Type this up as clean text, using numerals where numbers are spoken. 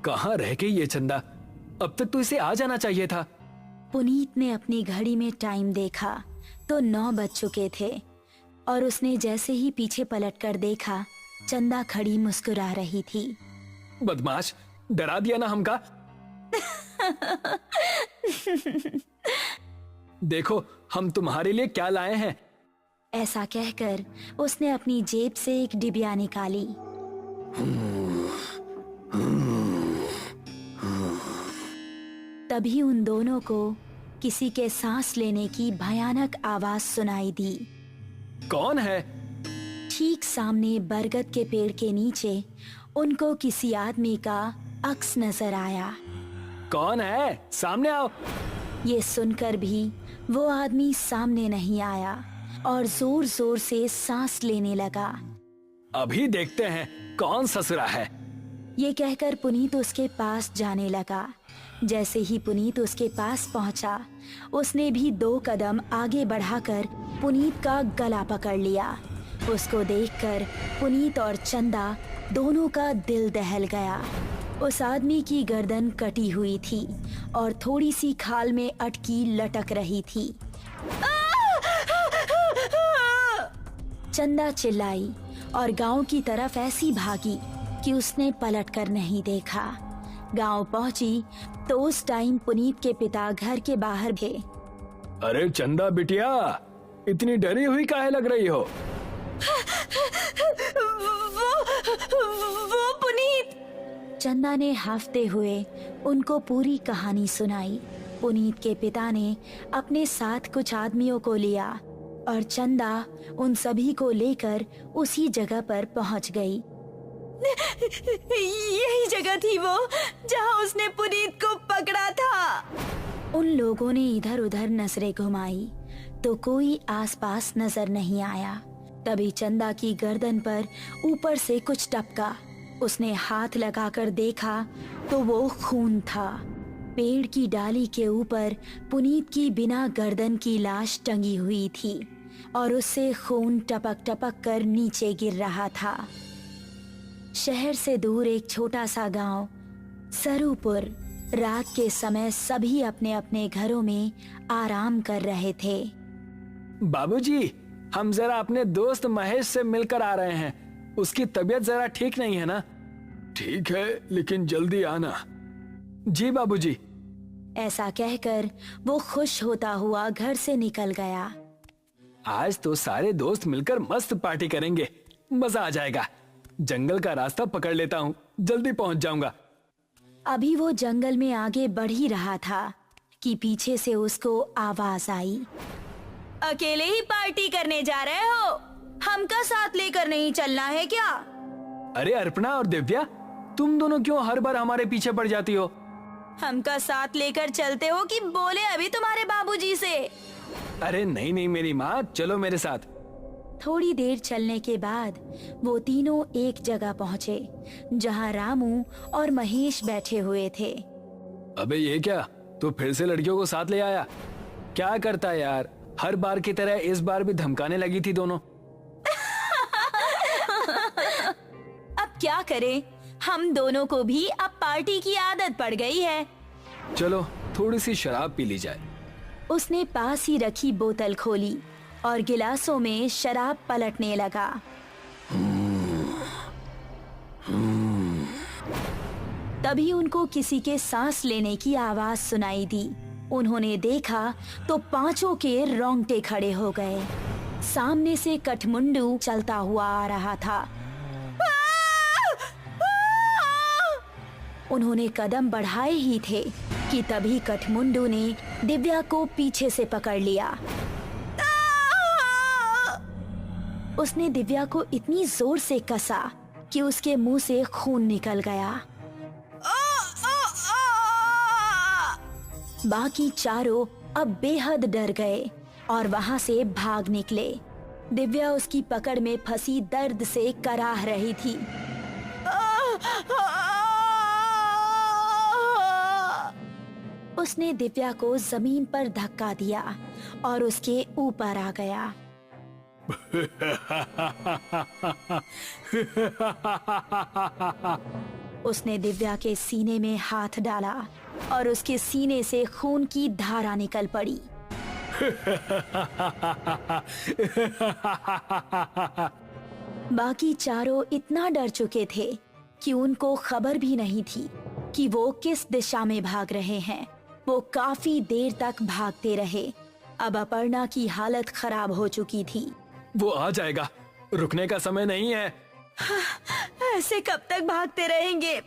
कहाँ रह गई ये चंदा? अब तक तो इसे आ जाना चाहिए था। पुनीत ने अपनी घड़ी में टाइम देखा तो 9 बज चुके थे और उसने जैसे ही पीछे पलटकर देखा, चंदा खड़ी मुस्कुरा रही थी। बदमाश, डरा दिया ना हमका। देखो हम तुम्हारे लिए क्या लाए हैं। ऐसा कहकर उसने अपनी जेब से एक डिबिया निकाली। तभी उन दोनों को किसी के सांस लेने की भयानक आवाज सुनाई दी। कौन है? ठीक सामने बरगद के पेड़ के नीचे उनको किसी आदमी का अक्स नजर आया। कौन है? सामने आओ। ये सुनकर भी वो आदमी सामने नहीं आया और जोर जोर से सांस लेने लगा। अभी देखते हैं कौन ससुरा है। ये कहकर पुनीत उसके पास जाने लगा। जैसे ही पुनीत उसके पास पहुंचा, उसने भी 2 कदम आगे बढ़ाकर पुनीत का गला पकड़ लिया। उसको देखकर पुनीत और चंदा दोनों का दिल दहल गया। उस आदमी की गर्दन कटी हुई थी और थोड़ी सी खाल में अटकी लटक रही थी। चंदा चिल्लाई और गांव की तरफ ऐसी भागी कि उसने पलटकर नहीं देखा। गांव पहुंची तो उस टाइम पुनीत के पिता घर के बाहर थे। अरे चंदा बिटिया, इतनी डरी हुई काहे लग रही हो? वो पुनीत। चंदा ने हाफते हुए उनको पूरी कहानी सुनाई। पुनीत के पिता ने अपने साथ कुछ आदमियों को लिया और चंदा उन सभी को लेकर उसी जगह पर पहुंच गई। यही जगह थी वो जहां उसने पुनीत को पकड़ा था। उन लोगों ने इधर उधर नजरें घुमाई तो कोई आसपास नजर नहीं आया। तभी चंदा की गर्दन पर ऊपर से कुछ टपका। उसने हाथ लगाकर देखा तो वो खून था। पेड़ की डाली के ऊपर पुनीत की बिना गर्दन की लाश टंगी हुई थी और उससे खून टपक टपक कर नीचे गिर रहा था। शहर से दूर एक छोटा सा गांव सरूपुर। रात के समय सभी अपने अपने घरों में आराम कर रहे थे। बाबूजी, हम जरा अपने दोस्त महेश से मिलकर आ रहे हैं। उसकी तबीयत जरा ठीक नहीं है ना? ठीक है, लेकिन जल्दी आना। जी बाबूजी। ऐसा कहकर वो खुश होता हुआ घर से निकल गया। आज तो सारे दोस्त मिलकर मस्त पार्टी करेंगे, मजा आ जाएगा। जंगल का रास्ता पकड़ लेता हूँ, जल्दी पहुँच जाऊंगा। अभी वो जंगल में आगे बढ़ ही रहा था कि पीछे से उसको आवाज आई। अकेले ही पार्टी करने जा रहे हो? हमका साथ लेकर नहीं चलना है क्या? अरे अर्पणा और दिव्या, तुम दोनों क्यों हर बार हमारे पीछे पड़ जाती हो? हमका साथ लेकर चलते हो कि बोले अभी तुम्हारे बाबूजी से? अरे नहीं नहीं मेरी माँ, चलो मेरे साथ। थोड़ी देर चलने के बाद वो तीनों एक जगह पहुँचे जहाँ रामू और महेश बैठे हुए थे। अबे ये क्या, तू फिर से लड़कियों को साथ ले आया? क्या करता है यार, हर बार की तरह इस बार भी धमकाने लगी थी दोनों। अब क्या करें, हम दोनों को भी अब पार्टी की आदत पड़ गई है। चलो थोड़ी सी शराब पी ली जाए। उसने पास ही रखी बोतल खोली और गिलासों में शराब पलटने लगा। तभी उनको किसी के सांस लेने की आवाज सुनाई दी। उन्होंने देखा तो पांचों के रोंगटे खड़े हो गए। सामने से कठमुंडू चलता हुआ आ रहा था। उन्होंने कदम बढ़ाए ही थे कि तभी कठमुंडू ने दिव्या को पीछे से पकड़ लिया। उसने दिव्या को इतनी जोर से कसा कि उसके मुंह से खून निकल गया। बाकी चारों अब बेहद डर गए और वहां से भाग निकले। दिव्या उसकी पकड़ में फंसी दर्द से कराह रही थी। उसने दिव्या को जमीन पर धक्का दिया और उसके ऊपर आ गया। उसने दिव्या के सीने में हाथ डाला और उसके सीने से खून की धारा निकल पड़ी। बाकी चारों इतना डर चुके थे कि उनको खबर भी नहीं थी कि वो किस दिशा में भाग रहे हैं। वो काफी देर तक भागते रहे। अब अपर्णा की हालत खराब हो चुकी थी। वो आ जाएगा, रुकने का समय नहीं है। ऐसे कब तक भागते रहेंगे?